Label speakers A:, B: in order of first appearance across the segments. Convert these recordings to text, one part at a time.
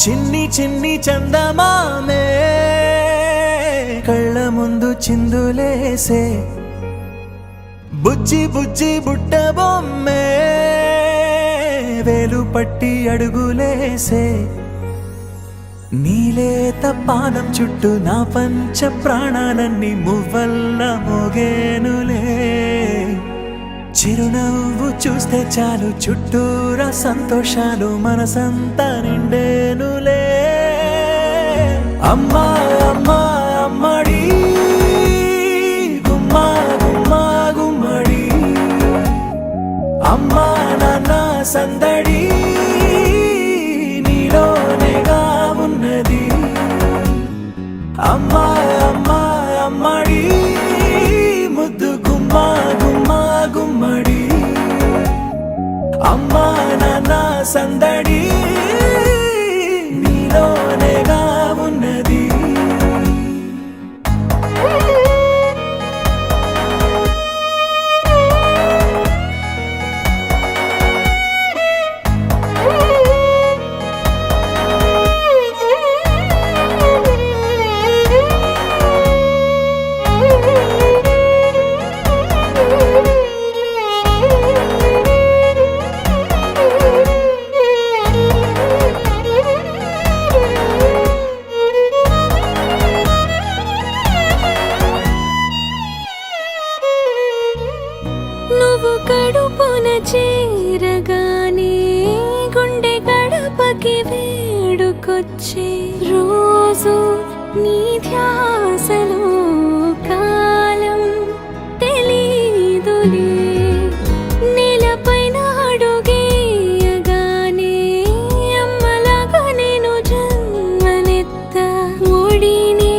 A: చిన్ని చిన్ని చందమామే కళ్ళ ముందు చిందులేసే బుజ్జి బుజ్జి బుట్ట బొమ్మే వేలు పట్టి అడుగులేసే నీలేత పానం చుట్టూ నా పంచ ప్రాణాలన్నీ మువ్వల్ల మోగేనులే చిరునవ్వు చూస్తే చాలు చుట్టూరా సంతోషాలు మనసంతా నిండేనులే అమ్మా అమ్మా అమ్మడి గుమ్మా గుమ్మా గుమ్మడి అమ్మా నాన్న సందడి నీలోనేగా ఉన్నది అమ్మా అమ్మా అమ్మడి ముద్దు గుమ్మా గుమ్మా గుమ్మడి అమ్మా నాన్న సందడి నీలోనేగా ఉన్నది
B: నువ్వు కడుపున చేరగానే గుండె గడపకి వేడుకొచ్చే రోజు నీ ధ్యాసలో కాలం తెలీదులే నేలపైన అడుగేయగానే అమ్మలాగా నేను జన్మనెత్త ఒడిని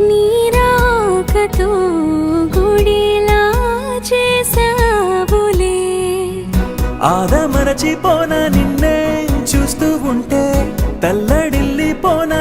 B: నీ రాకతో గుడిలా చేసావులే
A: ఆదమరచిపోనా నిన్నే చూస్తూ ఉంటే తల్లడిల్లిపోనా